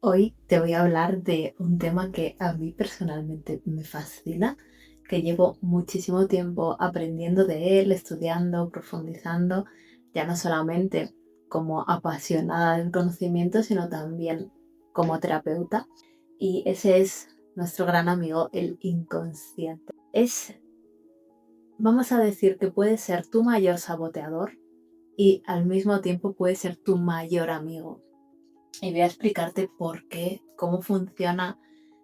Hoy te voy a hablar de un tema que a mí personalmente me fascina, que llevo muchísimo tiempo aprendiendo de él, estudiando, profundizando, ya no solamente como apasionada del conocimiento, sino también como terapeuta. Y ese es nuestro gran amigo, el inconsciente. Vamos a decir que puede ser tu mayor saboteador y al mismo tiempo puede ser tu mayor amigo. Y voy a explicarte por qué, cómo funciona,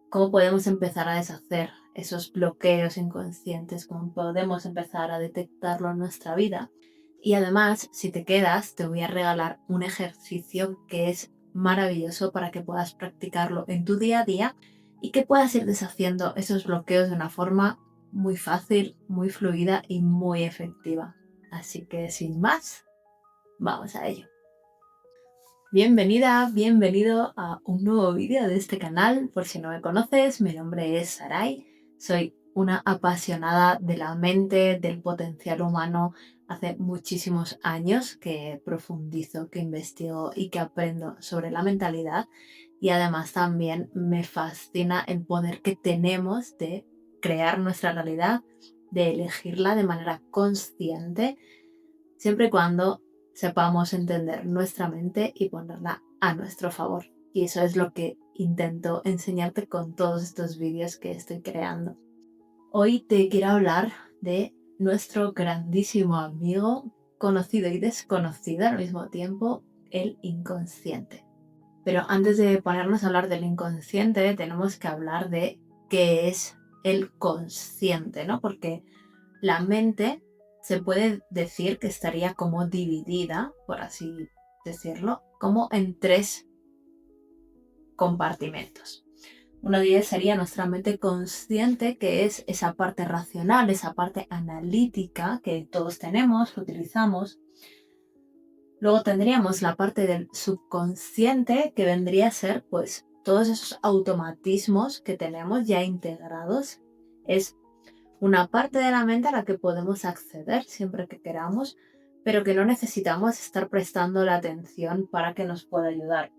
cómo podemos empezar a deshacer esos bloqueos inconscientes, cómo podemos empezar a detectarlo en nuestra vida. Y además, si te quedas, te voy a regalar un ejercicio que es maravilloso para que puedas practicarlo en tu día a día y que puedas ir deshaciendo esos bloqueos de una forma muy fácil, muy fluida y muy efectiva. Así que sin más, vamos a ello. Bienvenida, bienvenido a un nuevo vídeo de este canal. Por si no me conoces, mi nombre es Saray. Soy una apasionada de la mente, del potencial humano. Hace muchísimos años que profundizo, que investigo y que aprendo sobre la mentalidad. Y además también me fascina el poder que tenemos de crear nuestra realidad, de elegirla de manera consciente, siempre y cuando sepamos entender nuestra mente y ponerla a nuestro favor. Y eso es lo que intento enseñarte con todos estos vídeos que estoy creando. Hoy te quiero hablar de nuestro grandísimo amigo, conocido y desconocido al mismo tiempo, el inconsciente. Pero antes de ponernos a hablar del inconsciente, tenemos que hablar de qué es el consciente, ¿no? Porque la mente se puede decir que estaría como dividida, por así decirlo, como en tres compartimentos. Uno de ellos sería nuestra mente consciente, que es esa parte racional, esa parte analítica que todos tenemos, que utilizamos. Luego tendríamos la parte del subconsciente, que vendría a ser pues todos esos automatismos que tenemos ya integrados. Es una parte de la mente a la que podemos acceder siempre que queramos, pero que no necesitamos estar prestando la atención para que nos pueda ayudar.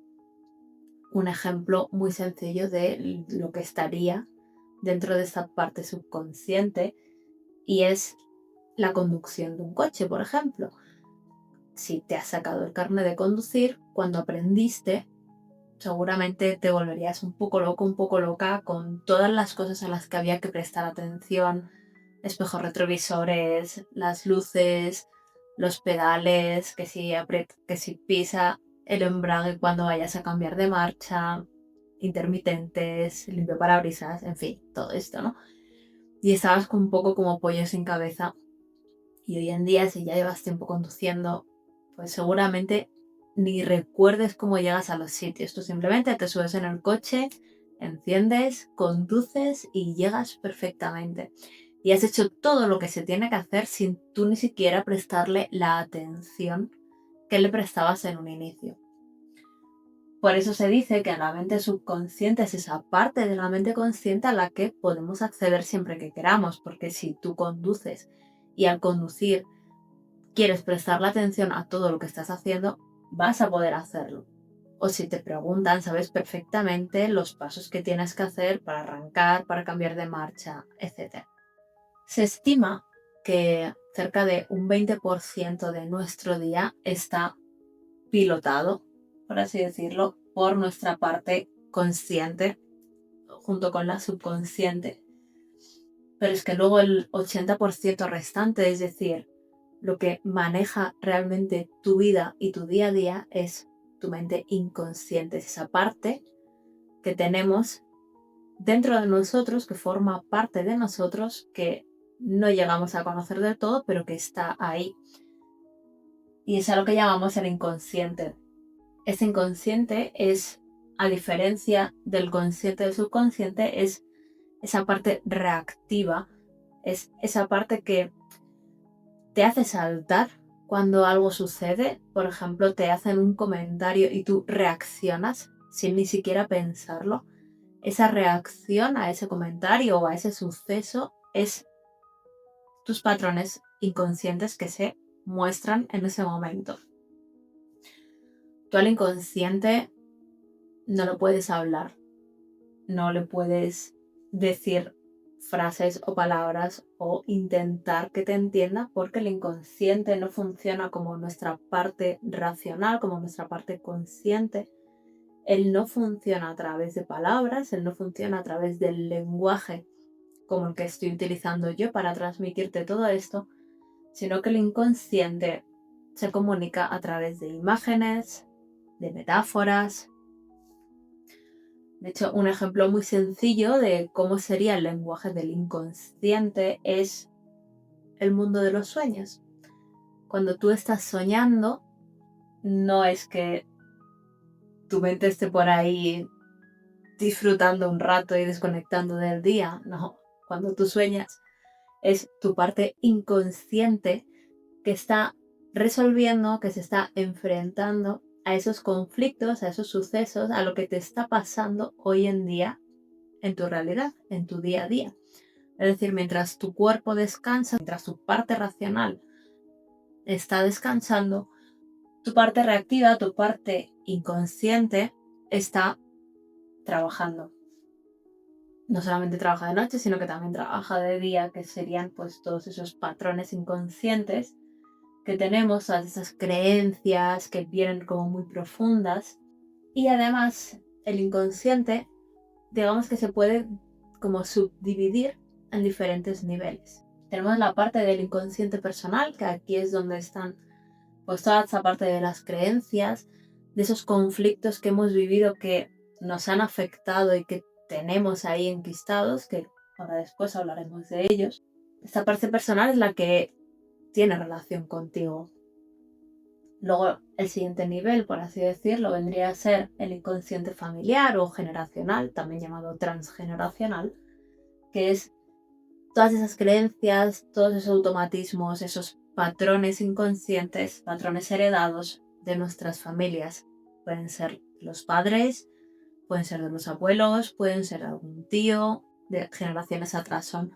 Un ejemplo muy sencillo de lo que estaría dentro de esta parte subconsciente y es la conducción de un coche, por ejemplo. Si te has sacado el carnet de conducir, cuando aprendiste, seguramente te volverías un poco loco, un poco loca con todas las cosas a las que había que prestar atención: espejos retrovisores, las luces, los pedales, que si aprieta, que si pisa, el embrague cuando vayas a cambiar de marcha, intermitentes, limpio parabrisas, en fin, todo esto, ¿no? Y estabas un poco como pollo sin cabeza. Y hoy en día, si ya llevas tiempo conduciendo, pues seguramente ni recuerdes cómo llegas a los sitios. Tú simplemente te subes en el coche, enciendes, conduces y llegas perfectamente. Y has hecho todo lo que se tiene que hacer sin tú ni siquiera prestarle la atención que le prestabas en un inicio. Por eso se dice que la mente subconsciente es esa parte de la mente consciente a la que podemos acceder siempre que queramos, porque si tú conduces y al conducir quieres prestarle atención a todo lo que estás haciendo, vas a poder hacerlo. O si te preguntan, sabes perfectamente los pasos que tienes que hacer para arrancar, para cambiar de marcha, etc. Se estima que cerca de un 20% de nuestro día está pilotado, por así decirlo, por nuestra parte consciente junto con la subconsciente. Pero es que luego el 80% restante, es decir, lo que maneja realmente tu vida y tu día a día, es tu mente inconsciente, es esa parte que tenemos dentro de nosotros, que forma parte de nosotros, que no llegamos a conocer del todo, pero que está ahí. Y es a lo que llamamos el inconsciente. Este inconsciente es, a diferencia del consciente y del subconsciente, es esa parte reactiva, es esa parte que te hace saltar cuando algo sucede. Por ejemplo, te hacen un comentario y tú reaccionas sin ni siquiera pensarlo. Esa reacción a ese comentario o a ese suceso es tus patrones inconscientes que se muestran en ese momento. Tú al inconsciente no lo puedes hablar, no le puedes decir frases o palabras o intentar que te entienda, porque el inconsciente no funciona como nuestra parte racional, como nuestra parte consciente. Él no funciona a través de palabras, él no funciona a través del lenguaje como el que estoy utilizando yo para transmitirte todo esto, sino que el inconsciente se comunica a través de imágenes, de metáforas. De hecho, un ejemplo muy sencillo de cómo sería el lenguaje del inconsciente es el mundo de los sueños. Cuando tú estás soñando, no es que tu mente esté por ahí disfrutando un rato y desconectando del día, no. Cuando tú sueñas, es tu parte inconsciente que está resolviendo, que se está enfrentando a esos conflictos, a esos sucesos, a lo que te está pasando hoy en día en tu realidad, en tu día a día. Es decir, mientras tu cuerpo descansa, mientras tu parte racional está descansando, tu parte reactiva, tu parte inconsciente está trabajando. No solamente trabaja de noche, sino que también trabaja de día, que serían pues todos esos patrones inconscientes que tenemos, todas esas creencias que vienen como muy profundas. Y además el inconsciente, digamos que se puede como subdividir en diferentes niveles. Tenemos la parte del inconsciente personal, que aquí es donde están pues toda esa parte de las creencias, de esos conflictos que hemos vivido que nos han afectado y que tenemos ahí enquistados, que ahora después hablaremos de ellos. Esta parte personal es la que tiene relación contigo. Luego, el siguiente nivel, por así decirlo, vendría a ser el inconsciente familiar o generacional, también llamado transgeneracional, que es todas esas creencias, todos esos automatismos, esos patrones inconscientes, patrones heredados de nuestras familias. Pueden ser los padres, pueden ser de los abuelos, pueden ser algún tío, de generaciones atrás. Son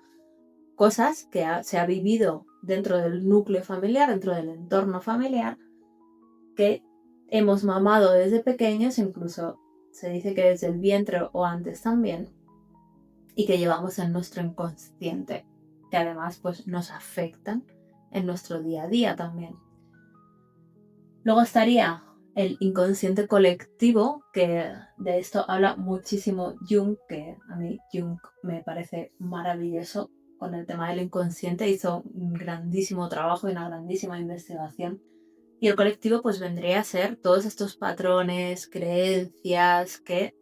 cosas que se ha vivido dentro del núcleo familiar, dentro del entorno familiar, que hemos mamado desde pequeños, incluso se dice que desde el vientre o antes también, y que llevamos en nuestro inconsciente, que además pues nos afectan en nuestro día a día también. Luego estaría el inconsciente colectivo, que de esto habla muchísimo Jung, que a mí Jung me parece maravilloso con el tema del inconsciente, hizo un grandísimo trabajo y una grandísima investigación. Y el colectivo pues vendría a ser todos estos patrones, creencias que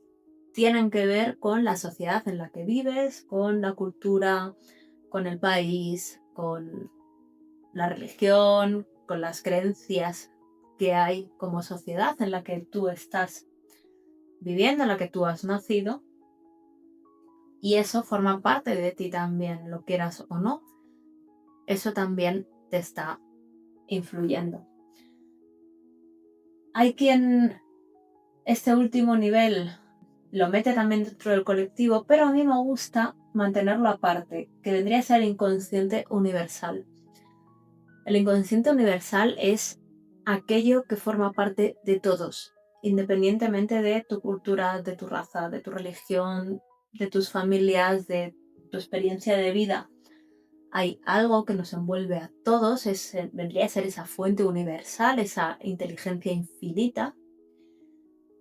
tienen que ver con la sociedad en la que vives, con la cultura, con el país, con la religión, con las creencias que hay como sociedad en la que tú estás viviendo, en la que tú has nacido. Y eso forma parte de ti también, lo quieras o no. Eso también te está influyendo. Hay quien este último nivel lo mete también dentro del colectivo, pero a mí me gusta mantenerlo aparte, que vendría a ser el inconsciente universal. El inconsciente universal es aquello que forma parte de todos, independientemente de tu cultura, de tu raza, de tu religión, de tus familias, de tu experiencia de vida. Hay algo que nos envuelve a todos, vendría a ser esa fuente universal, esa inteligencia infinita.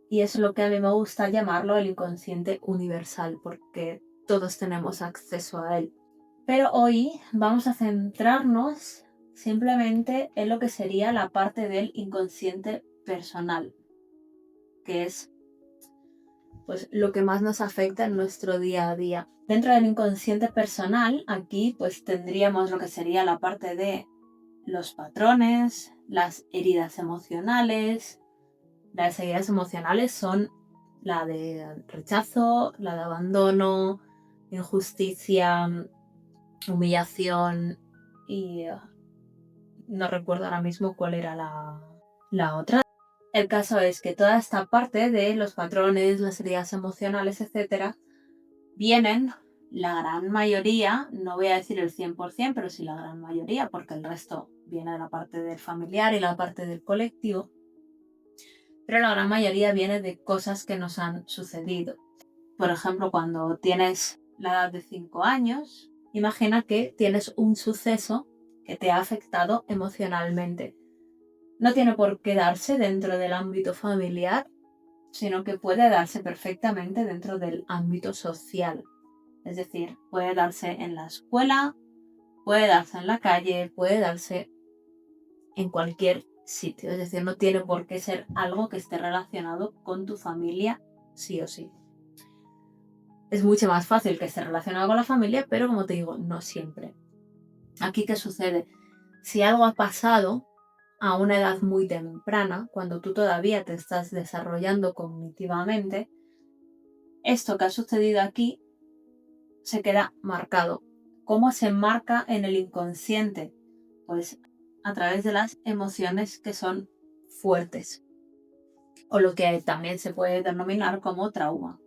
Y eso es lo que a mí me gusta llamarlo el inconsciente universal, porque todos tenemos acceso a él. Pero hoy vamos a centrarnos simplemente en lo que sería la parte del inconsciente personal, que es pues lo que más nos afecta en nuestro día a día. Dentro del inconsciente personal, aquí pues tendríamos lo que sería la parte de los patrones, las heridas emocionales. Las heridas emocionales son la de rechazo, la de abandono, injusticia, humillación y no recuerdo ahora mismo cuál era la otra. El caso es que toda esta parte de los patrones, las heridas emocionales, etcétera, vienen, la gran mayoría, no voy a decir el 100%, pero sí la gran mayoría, porque el resto viene de la parte del familiar y la parte del colectivo, pero la gran mayoría viene de cosas que nos han sucedido. Por ejemplo, cuando tienes la edad de 5 años, imagina que tienes un suceso que te ha afectado emocionalmente. No tiene por qué darse dentro del ámbito familiar, sino que puede darse perfectamente dentro del ámbito social. Es decir, puede darse en la escuela, puede darse en la calle, puede darse en cualquier sitio. Es decir, no tiene por qué ser algo que esté relacionado con tu familia sí o sí. Es mucho más fácil que esté relacionado con la familia, pero como te digo, no siempre. Aquí, ¿qué sucede? Si algo ha pasado a una edad muy temprana, cuando tú todavía te estás desarrollando cognitivamente, esto que ha sucedido aquí se queda marcado. ¿Cómo se marca en el inconsciente? Pues a través de las emociones que son fuertes, o lo que también se puede denominar como trauma.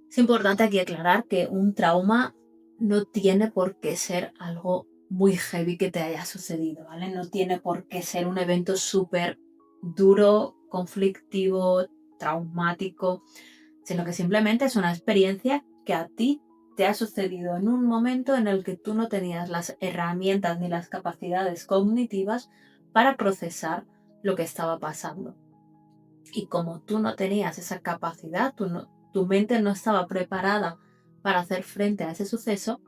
Es importante aquí aclarar que un trauma no tiene por qué ser algo muy heavy que te haya sucedido, ¿vale? No tiene por qué ser un evento súper duro, conflictivo, traumático, sino que simplemente es una experiencia que a ti te ha sucedido en un momento en el que tú no tenías las herramientas ni las capacidades cognitivas para procesar lo que estaba pasando. Y como tú no tenías esa capacidad, tu mente no estaba preparada para hacer frente a ese suceso,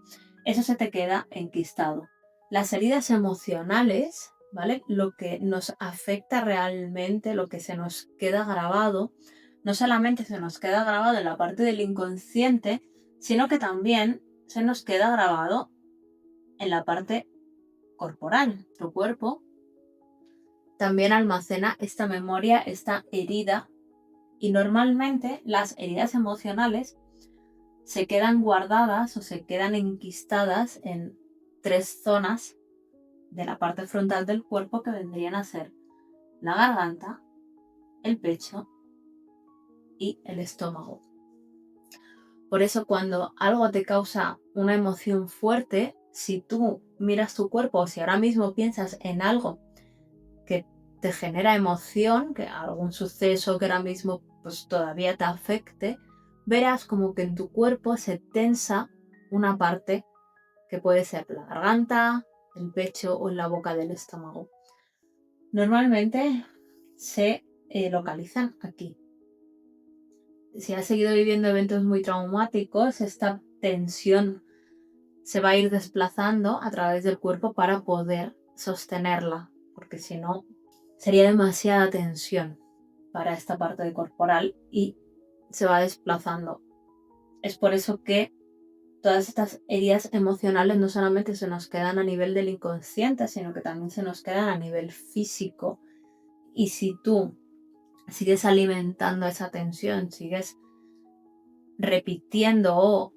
eso se te queda enquistado. Las heridas emocionales, ¿vale? Lo que nos afecta realmente, lo que se nos queda grabado, no solamente se nos queda grabado en la parte del inconsciente, sino que también se nos queda grabado en la parte corporal. Tu cuerpo también almacena esta memoria, esta herida, y normalmente las heridas emocionales se quedan guardadas o se quedan enquistadas en 3 zonas de la parte frontal del cuerpo que vendrían a ser la garganta, el pecho y el estómago. Por eso cuando algo te causa una emoción fuerte, si tú miras tu cuerpo o si ahora mismo piensas en algo que te genera emoción, que algún suceso que ahora mismo pues todavía te afecte, verás como que en tu cuerpo se tensa una parte que puede ser la garganta, el pecho o en la boca del estómago. Normalmente se localizan aquí. Si has seguido viviendo eventos muy traumáticos, esta tensión se va a ir desplazando a través del cuerpo para poder sostenerla, porque si no, sería demasiada tensión para esta parte corporal y se va desplazando. Es por eso que todas estas heridas emocionales no solamente se nos quedan a nivel del inconsciente, sino que también se nos quedan a nivel físico. Y si tú sigues alimentando esa tensión, sigues repitiendo o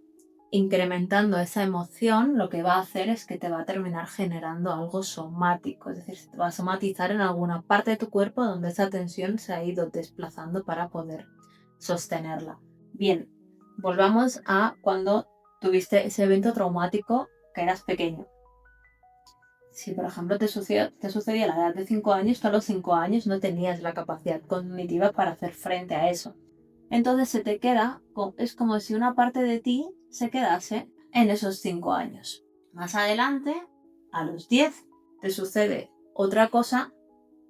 incrementando esa emoción, lo que va a hacer es que te va a terminar generando algo somático, es decir, se te va a somatizar en alguna parte de tu cuerpo donde esa tensión se ha ido desplazando para poder sostenerla. Bien, volvamos a cuando tuviste ese evento traumático que eras pequeño. Si, por ejemplo, te sucedía a la edad de 5 años, tú a los 5 años no tenías la capacidad cognitiva para hacer frente a eso. Entonces se te queda, es como si una parte de ti se quedase en esos 5 años. Más adelante, a los 10, te sucede otra cosa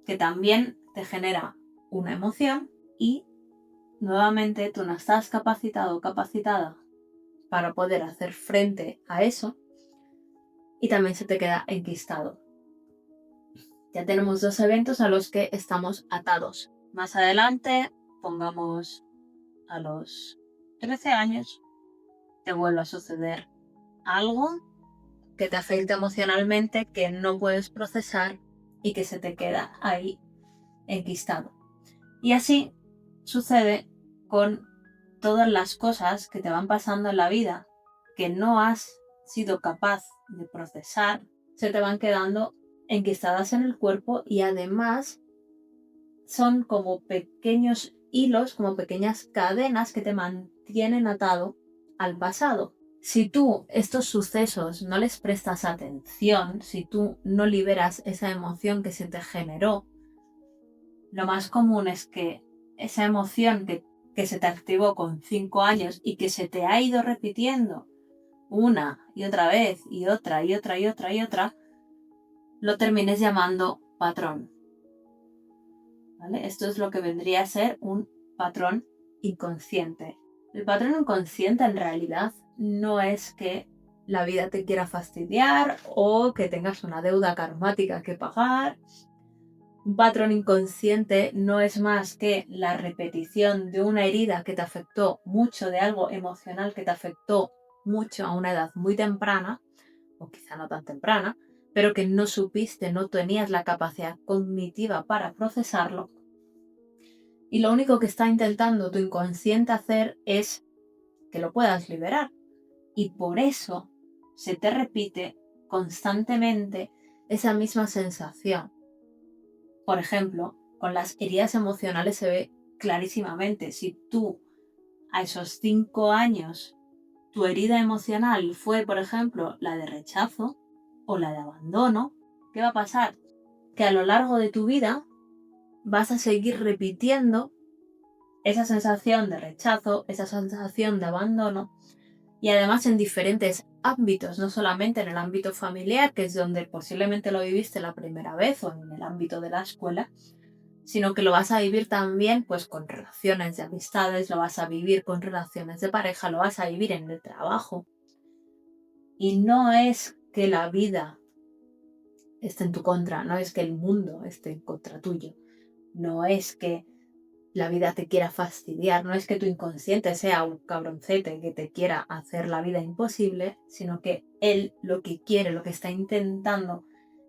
que también te genera una emoción y nuevamente tú no estás capacitado o capacitada para poder hacer frente a eso y también se te queda enquistado. Ya tenemos 2 eventos a los que estamos atados. Más adelante, pongamos a los 13 años, te vuelve a suceder algo que te afecta emocionalmente, que no puedes procesar y que se te queda ahí enquistado. Y así sucede con todas las cosas que te van pasando en la vida que no has sido capaz de procesar, se te van quedando enquistadas en el cuerpo y además son como pequeños hilos, como pequeñas cadenas que te mantienen atado al pasado. Si tú estos sucesos no les prestas atención, si tú no liberas esa emoción que se te generó, lo más común es que esa emoción que se te activó con 5 años y que se te ha ido repitiendo una y otra vez y otra y otra y otra y otra, lo termines llamando patrón. ¿Vale? Esto es lo que vendría a ser un patrón inconsciente. El patrón inconsciente en realidad no es que la vida te quiera fastidiar o que tengas una deuda karmática que pagar. Un patrón inconsciente no es más que la repetición de una herida que te afectó mucho, de algo emocional que te afectó mucho a una edad muy temprana, o quizá no tan temprana, pero que no supiste, no tenías la capacidad cognitiva para procesarlo. Y lo único que está intentando tu inconsciente hacer es que lo puedas liberar. Y por eso se te repite constantemente esa misma sensación. Por ejemplo, con las heridas emocionales se ve clarísimamente. Si tú a esos 5 años tu herida emocional fue, por ejemplo, la de rechazo o la de abandono, ¿qué va a pasar? Que a lo largo de tu vida vas a seguir repitiendo esa sensación de rechazo, esa sensación de abandono, y además en diferentes ámbitos, no solamente en el ámbito familiar, que es donde posiblemente lo viviste la primera vez, o en el ámbito de la escuela, sino que lo vas a vivir también pues con relaciones de amistades, lo vas a vivir con relaciones de pareja, lo vas a vivir en el trabajo. Y no es que la vida esté en tu contra, no es que el mundo esté en contra tuyo, no es que la vida te quiera fastidiar, no es que tu inconsciente sea un cabroncete que te quiera hacer la vida imposible, sino que él lo que quiere, lo que está intentando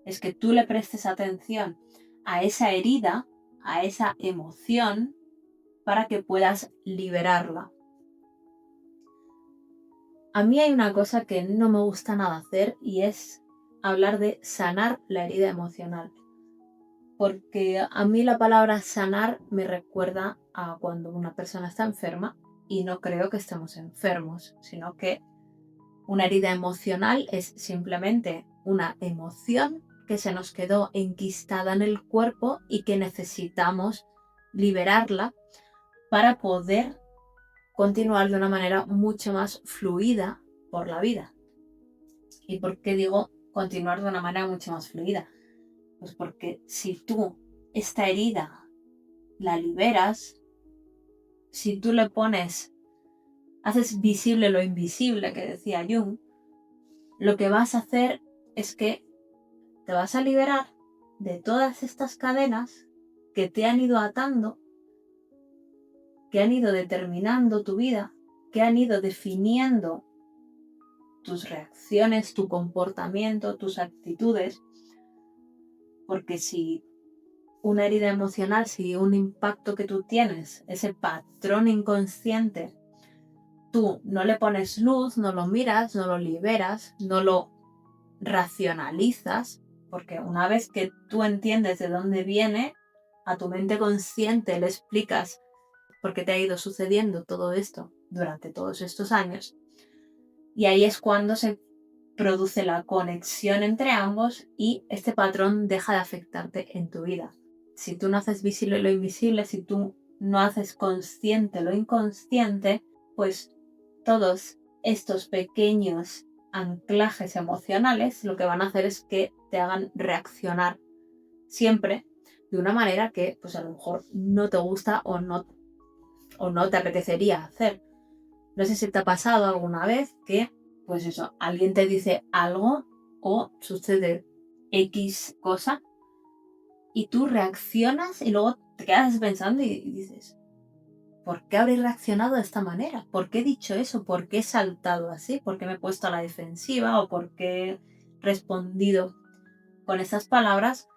es que tú le prestes atención a esa herida, a esa emoción, para que puedas liberarla. A mí hay una cosa que no me gusta nada hacer y es hablar de sanar la herida emocional. Porque a mí la palabra sanar me recuerda a cuando una persona está enferma y no creo que estemos enfermos, sino que una herida emocional es simplemente una emoción que se nos quedó enquistada en el cuerpo y que necesitamos liberarla para poder continuar de una manera mucho más fluida por la vida. ¿Y por qué digo continuar de una manera mucho más fluida? Pues porque si tú esta herida la liberas, si tú le pones, haces visible lo invisible que decía Jung, lo que vas a hacer es que te vas a liberar de todas estas cadenas que te han ido atando, que han ido determinando tu vida, que han ido definiendo tus reacciones, tu comportamiento, tus actitudes, porque si una herida emocional, si un impacto que tú tienes, ese patrón inconsciente, tú no le pones luz, no lo miras, no lo liberas, no lo racionalizas, porque una vez que tú entiendes de dónde viene, a tu mente consciente le explicas por qué te ha ido sucediendo todo esto durante todos estos años, y ahí es cuando se produce la conexión entre ambos y este patrón deja de afectarte en tu vida. Si tú no haces visible lo invisible, si tú no haces consciente lo inconsciente, pues todos estos pequeños anclajes emocionales lo que van a hacer es que te hagan reaccionar siempre de una manera que pues a lo mejor no te gusta o no te apetecería hacer. No sé si te ha pasado alguna vez que, pues eso, alguien te dice algo o sucede X cosa y tú reaccionas y luego te quedas pensando y dices, ¿por qué habré reaccionado de esta manera? ¿Por qué he dicho eso? ¿Por qué he saltado así? ¿Por qué me he puesto a la defensiva? ¿O por qué he respondido con estas palabras?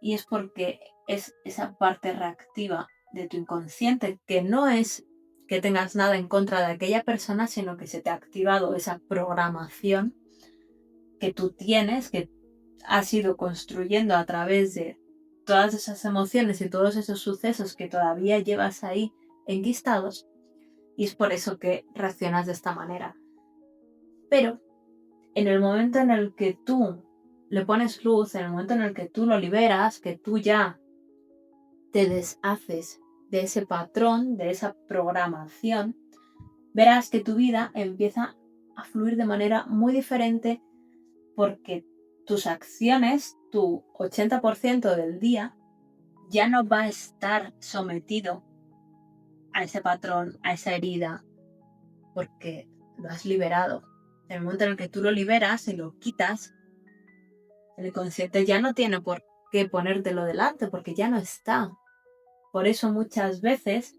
Y es porque es esa parte reactiva de tu inconsciente, que no es que tengas nada en contra de aquella persona, sino que se te ha activado esa programación que tú tienes, que has ido construyendo a través de todas esas emociones y todos esos sucesos que todavía llevas ahí enquistados, y es por eso que reaccionas de esta manera. Pero en el momento en el que tú le pones luz, en el momento en el que tú lo liberas, que tú ya te deshaces de ese patrón, de esa programación, verás que tu vida empieza a fluir de manera muy diferente porque tus acciones, tu 80% del día, ya no va a estar sometido a ese patrón, a esa herida, porque lo has liberado. En el momento en el que tú lo liberas y lo quitas, el inconsciente ya no tiene por qué ponértelo delante, porque ya no está. Por eso muchas veces,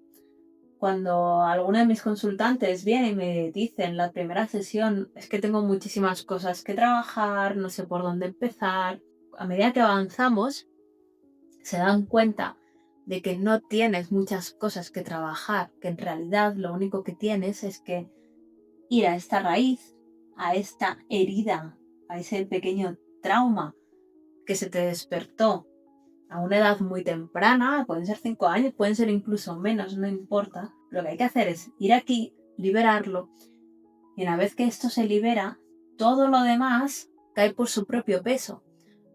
cuando alguno de mis consultantes viene y me dice en la primera sesión, es que tengo muchísimas cosas que trabajar, no sé por dónde empezar, a medida que avanzamos, se dan cuenta de que no tienes muchas cosas que trabajar, que en realidad lo único que tienes es que ir a esta raíz, a esta herida, a ese pequeño trauma que se te despertó a una edad muy temprana, pueden ser 5 años, pueden ser incluso menos, no importa. Lo que hay que hacer es ir aquí, liberarlo, y una vez que esto se libera, todo lo demás cae por su propio peso,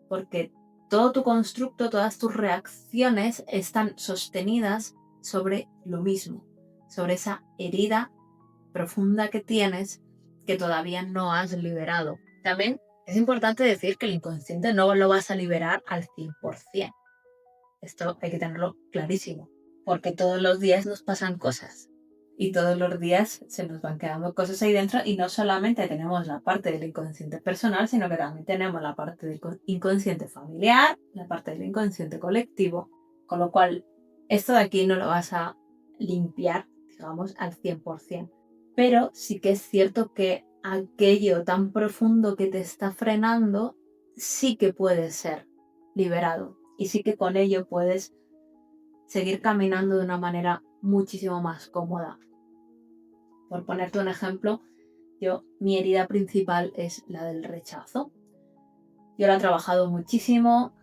porque todo tu constructo, todas tus reacciones están sostenidas sobre lo mismo, sobre esa herida profunda que tienes que todavía no has liberado. También es importante decir que el inconsciente no lo vas a liberar al 100%. Esto hay que tenerlo clarísimo, porque todos los días nos pasan cosas y todos los días se nos van quedando cosas ahí dentro y no solamente tenemos la parte del inconsciente personal, sino que también tenemos la parte del inconsciente familiar, la parte del inconsciente colectivo, con lo cual esto de aquí no lo vas a limpiar, digamos, al 100%. Pero sí que es cierto que aquello tan profundo que te está frenando sí que puede ser liberado y sí que con ello puedes seguir caminando de una manera muchísimo más cómoda. Por ponerte un ejemplo, mi herida principal es la del rechazo. Yo la he trabajado muchísimo,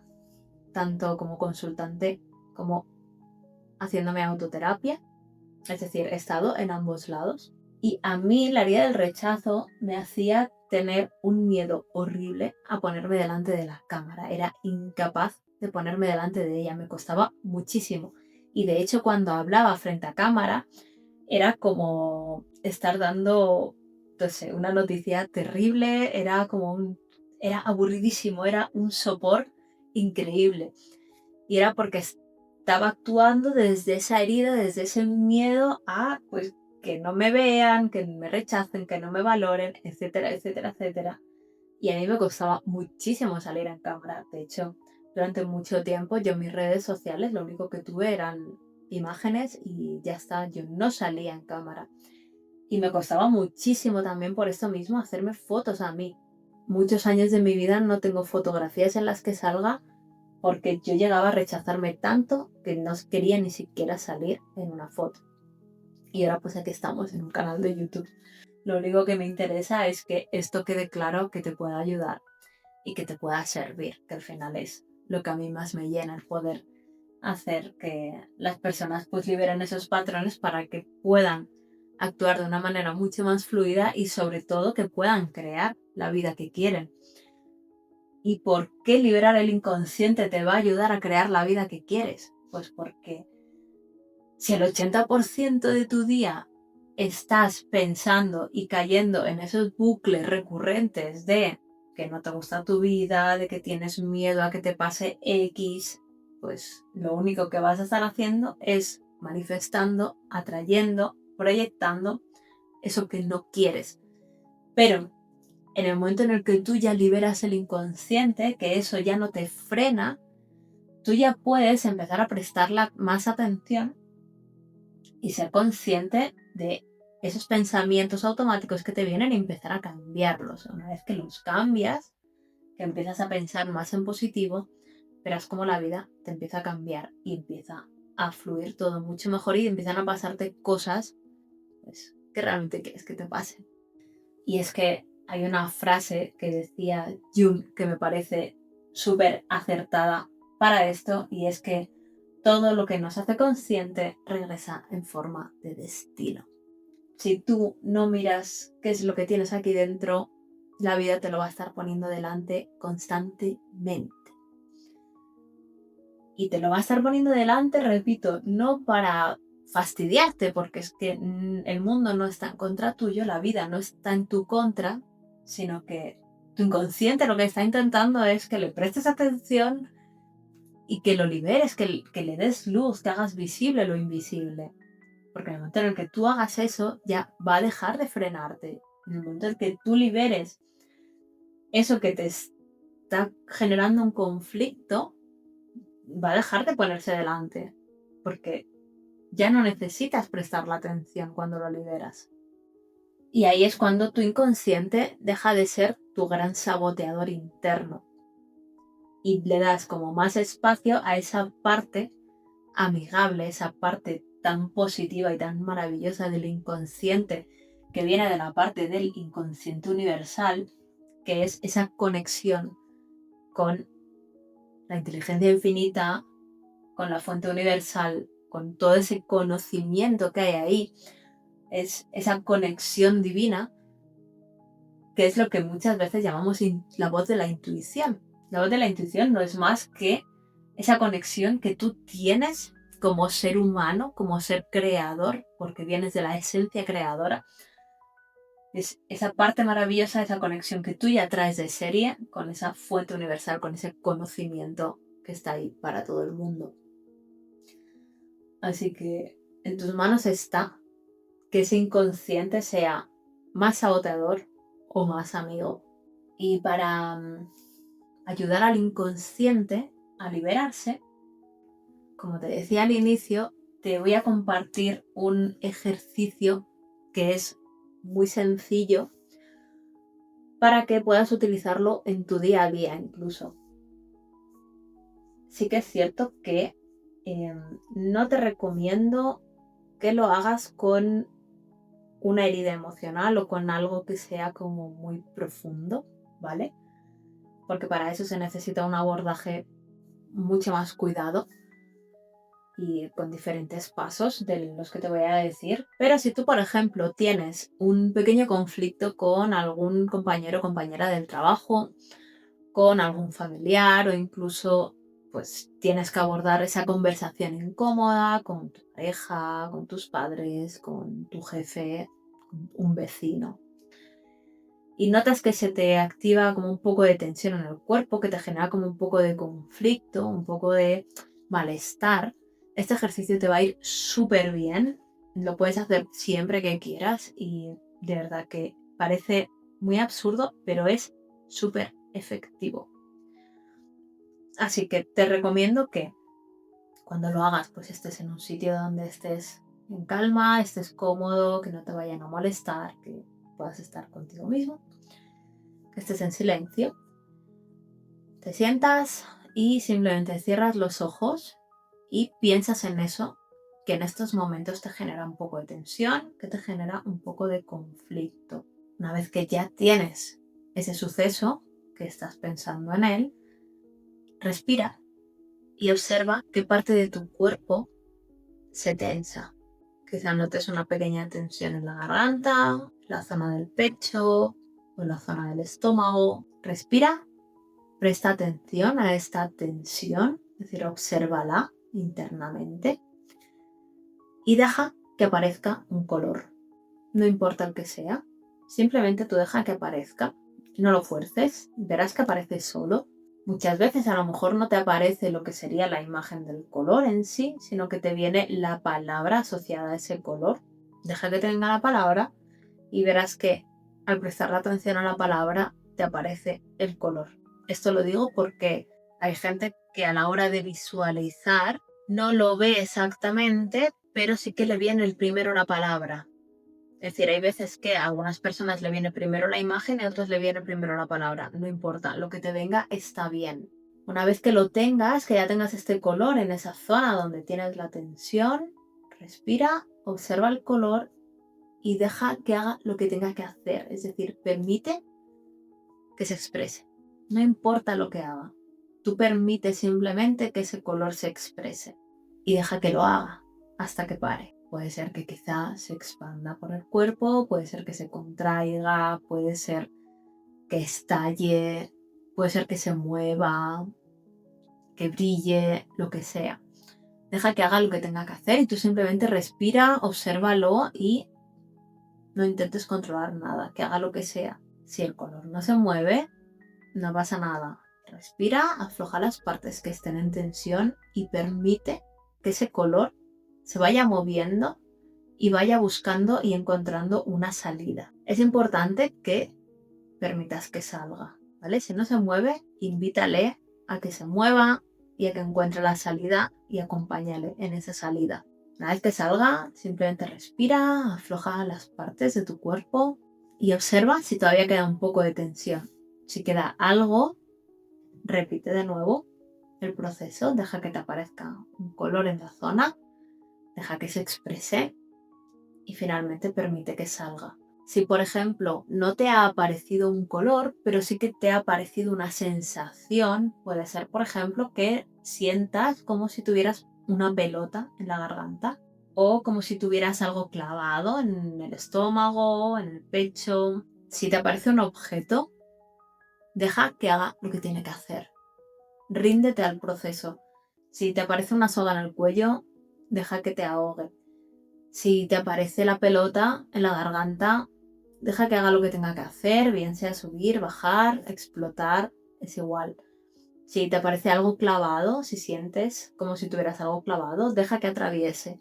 tanto como consultante como haciéndome autoterapia, es decir, he estado en ambos lados. Y a mí la herida del rechazo me hacía tener un miedo horrible a ponerme delante de la cámara. Era incapaz de ponerme delante de ella, me costaba muchísimo. Y de hecho cuando hablaba frente a cámara era como estar dando, no sé, una noticia terrible, era aburridísimo, era un sopor increíble. Y era porque estaba actuando desde esa herida, desde ese miedo a, pues, que no me vean, que me rechacen, que no me valoren, etcétera, etcétera, etcétera. Y a mí me costaba muchísimo salir en cámara. De hecho, durante mucho tiempo yo en mis redes sociales lo único que tuve eran imágenes y ya está, yo no salía en cámara. Y me costaba muchísimo también por esto mismo hacerme fotos a mí. Muchos años de mi vida no tengo fotografías en las que salga porque yo llegaba a rechazarme tanto que no quería ni siquiera salir en una foto. Y ahora pues aquí estamos en un canal de YouTube. Lo único que me interesa es que esto quede claro, que te pueda ayudar y que te pueda servir, que al final es lo que a mí más me llena, el poder hacer que las personas pues liberen esos patrones para que puedan actuar de una manera mucho más fluida y sobre todo que puedan crear la vida que quieren. ¿Y por qué liberar el inconsciente te va a ayudar a crear la vida que quieres? Pues porque si el 80% de tu día estás pensando y cayendo en esos bucles recurrentes de que no te gusta tu vida, de que tienes miedo a que te pase X, pues lo único que vas a estar haciendo es manifestando, atrayendo, proyectando eso que no quieres. Pero en el momento en el que tú ya liberas el inconsciente, que eso ya no te frena, tú ya puedes empezar a prestarle más atención y ser consciente de esos pensamientos automáticos que te vienen y empezar a cambiarlos. Una vez que los cambias, que empiezas a pensar más en positivo, verás cómo la vida te empieza a cambiar y empieza a fluir todo mucho mejor y empiezan a pasarte cosas pues, que realmente quieres que te pasen. Y es que hay una frase que decía Jung que me parece súper acertada para esto y es que todo lo que nos hace consciente regresa en forma de destino. Si tú no miras qué es lo que tienes aquí dentro, la vida te lo va a estar poniendo delante constantemente. Y te lo va a estar poniendo delante, repito, no para fastidiarte, porque es que el mundo no está en contra tuyo, la vida no está en tu contra, sino que tu inconsciente lo que está intentando es que le prestes atención y que lo liberes, que le des luz, que hagas visible lo invisible. Porque en el momento en el que tú hagas eso, ya va a dejar de frenarte. En el momento en el que tú liberes eso que te está generando un conflicto, va a dejar de ponerse delante. Porque ya no necesitas prestar la atención cuando lo liberas. Y ahí es cuando tu inconsciente deja de ser tu gran saboteador interno. Y le das como más espacio a esa parte amigable, esa parte tan positiva y tan maravillosa del inconsciente que viene de la parte del inconsciente universal, que es esa conexión con la inteligencia infinita, con la fuente universal, con todo ese conocimiento que hay ahí, es esa conexión divina, que es lo que muchas veces llamamos la voz de la intuición. La voz de la intuición no es más que esa conexión que tú tienes como ser humano, como ser creador, porque vienes de la esencia creadora. Es esa parte maravillosa, esa conexión que tú ya traes de serie con esa fuente universal, con ese conocimiento que está ahí para todo el mundo. Así que en tus manos está que ese inconsciente sea más saboteador o más amigo. Y para ayudar al inconsciente a liberarse, como te decía al inicio, te voy a compartir un ejercicio que es muy sencillo para que puedas utilizarlo en tu día a día incluso. Sí que es cierto que no te recomiendo que lo hagas con una herida emocional o con algo que sea como muy profundo, ¿vale? Porque para eso se necesita un abordaje mucho más cuidado y con diferentes pasos de los que te voy a decir. Pero si tú, por ejemplo, tienes un pequeño conflicto con algún compañero o compañera del trabajo, con algún familiar o incluso pues tienes que abordar esa conversación incómoda con tu pareja, con tus padres, con tu jefe, con un vecino. Y notas que se te activa como un poco de tensión en el cuerpo, que te genera como un poco de conflicto, un poco de malestar. Este ejercicio te va a ir súper bien. Lo puedes hacer siempre que quieras y de verdad que parece muy absurdo, pero es súper efectivo. Así que te recomiendo que cuando lo hagas, pues estés en un sitio donde estés en calma, estés cómodo, que no te vayan a molestar, que puedas estar contigo mismo, que estés en silencio. Te sientas y simplemente cierras los ojos y piensas en eso que en estos momentos te genera un poco de tensión, que te genera un poco de conflicto. Una vez que ya tienes ese suceso, que estás pensando en él, respira y observa qué parte de tu cuerpo se tensa. Quizá notes una pequeña tensión en la garganta, la zona del pecho o la zona del estómago. Respira, presta atención a esta tensión, es decir, obsérvala internamente y deja que aparezca un color. No importa el que sea, simplemente tú deja que aparezca. No lo fuerces, verás que aparece solo. Muchas veces a lo mejor no te aparece lo que sería la imagen del color en sí, sino que te viene la palabra asociada a ese color. Deja que te venga la palabra y verás que al prestar la atención a la palabra te aparece el color. Esto lo digo porque hay gente que a la hora de visualizar no lo ve exactamente, pero sí que le viene el primero la palabra. Es decir, hay veces que a algunas personas le viene primero la imagen y a otros le viene primero la palabra. No importa, lo que te venga está bien. Una vez que lo tengas, que ya tengas este color en esa zona donde tienes la tensión, respira, observa el color y deja que haga lo que tenga que hacer. Es decir, permite que se exprese. No importa lo que haga. Tú permite simplemente que ese color se exprese y deja que lo haga hasta que pare. Puede ser que quizá se expanda por el cuerpo, puede ser que se contraiga, puede ser que estalle, puede ser que se mueva. que brille, lo que sea. Deja que haga lo que tenga que hacer y tú simplemente respira, obsérvalo y no intentes controlar nada, que haga lo que sea. Si el color no se mueve, no pasa nada. Respira, afloja las partes que estén en tensión y permite que ese color se vaya moviendo y vaya buscando y encontrando una salida. Es importante que permitas que salga, ¿vale? Si no se mueve, invítale a que se mueva y a que encuentre la salida y acompáñale en esa salida. Una vez que salga, simplemente respira, afloja las partes de tu cuerpo y observa si todavía queda un poco de tensión. Si queda algo, repite de nuevo el proceso, deja que te aparezca un color en la zona, deja que se exprese y finalmente permite que salga. Si, por ejemplo, no te ha aparecido un color, pero sí que te ha aparecido una sensación, puede ser, por ejemplo, que sientas como si tuvieras una pelota en la garganta o como si tuvieras algo clavado en el estómago, en el pecho. Si te aparece un objeto, deja que haga lo que tiene que hacer. Ríndete al proceso. Si te aparece una soga en el cuello, deja que te ahogue. Si te aparece la pelota en la garganta, deja que haga lo que tenga que hacer, bien sea subir, bajar, explotar, es igual. Si te aparece algo clavado, si sientes como si tuvieras algo clavado, deja que atraviese.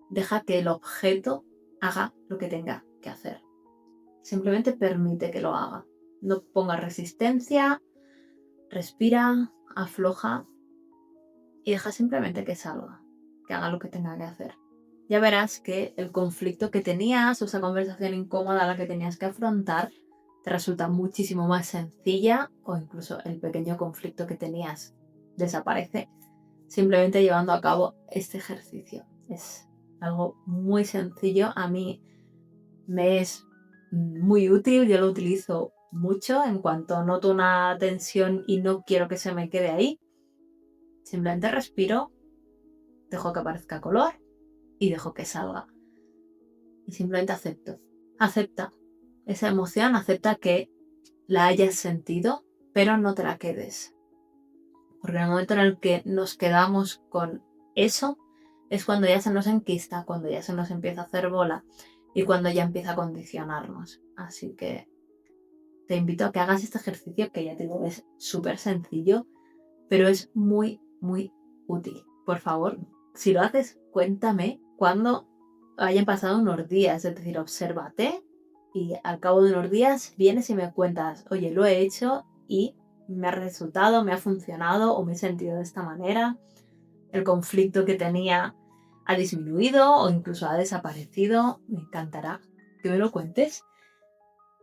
Deja que el objeto haga lo que tenga que hacer. Simplemente permite que lo haga. No pongas resistencia, respira, afloja y deja simplemente que salga, que haga lo que tenga que hacer. Ya verás que el conflicto que tenías o esa conversación incómoda a la que tenías que afrontar te resulta muchísimo más sencilla o incluso el pequeño conflicto que tenías desaparece simplemente llevando a cabo este ejercicio. Es algo muy sencillo, a mí me es muy útil, yo lo utilizo mucho en cuanto noto una tensión y no quiero que se me quede ahí. Simplemente respiro, dejo que aparezca color y dejo que salga. Y simplemente acepto. Acepta esa emoción, acepta que la hayas sentido, pero no te la quedes. Porque en el momento en el que nos quedamos con eso, es cuando ya se nos enquista, cuando ya se nos empieza a hacer bola y cuando ya empieza a condicionarnos. Así que te invito a que hagas este ejercicio que ya te digo es súper sencillo, pero es muy, muy útil. Por favor, si lo haces, cuéntame cuando hayan pasado unos días, es decir, obsérvate y al cabo de unos días vienes y me cuentas, oye, lo he hecho y me ha resultado, me ha funcionado o me he sentido de esta manera, el conflicto que tenía ha disminuido o incluso ha desaparecido, me encantará que me lo cuentes.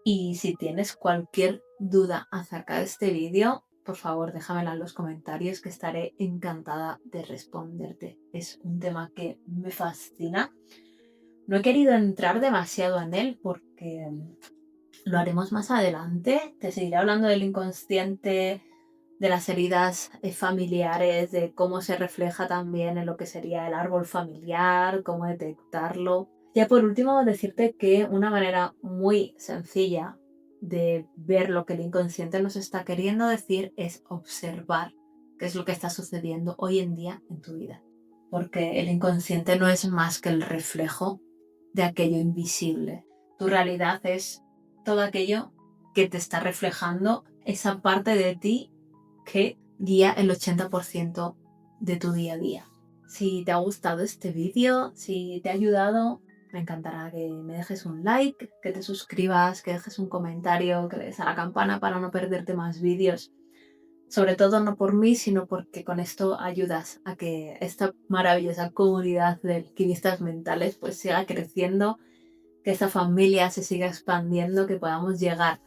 Y si tienes cualquier duda acerca de este vídeo, por favor déjamela en los comentarios que estaré encantada de responderte. Es un tema que me fascina. No he querido entrar demasiado en él porque lo haremos más adelante. Te seguiré hablando del inconsciente, de las heridas familiares, de cómo se refleja también en lo que sería el árbol familiar, cómo detectarlo. Ya por último, decirte que una manera muy sencilla de ver lo que el inconsciente nos está queriendo decir es observar qué es lo que está sucediendo hoy en día en tu vida. Porque el inconsciente no es más que el reflejo de aquello invisible. Tu realidad es todo aquello que te está reflejando esa parte de ti que guía el 80% de tu día a día. Si te ha gustado este vídeo, si te ha ayudado, me encantará que me dejes un like, que te suscribas, que dejes un comentario, que le des a la campana para no perderte más vídeos. Sobre todo no por mí, sino porque con esto ayudas a que esta maravillosa comunidad de alquimistas mentales pues siga creciendo, que esta familia se siga expandiendo, que podamos llegar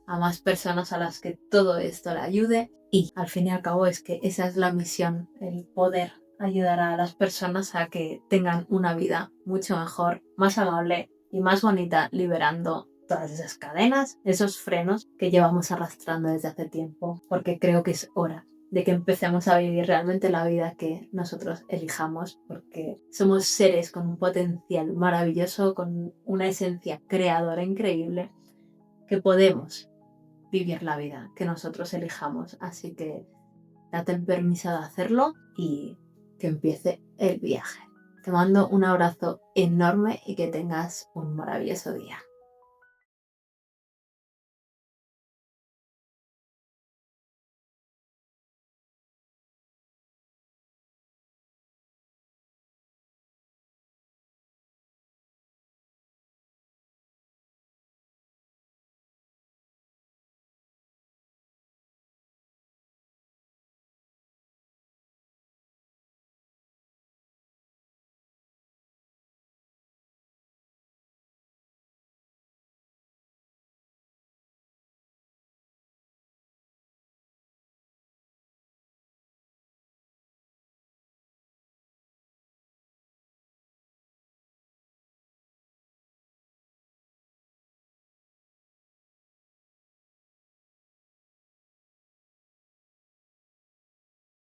a más personas a las que todo esto le ayude. Y al fin y al cabo es que esa es la misión, el poder ayudar a las personas a que tengan una vida mucho mejor, más amable y más bonita, liberando todas esas cadenas, esos frenos que llevamos arrastrando desde hace tiempo, porque creo que es hora de que empecemos a vivir realmente la vida que nosotros elijamos, porque somos seres con un potencial maravilloso, con una esencia creadora increíble, que podemos vivir la vida que nosotros elijamos. Así que date el permiso de hacerlo y que empiece el viaje. Te mando un abrazo enorme y que tengas un maravilloso día.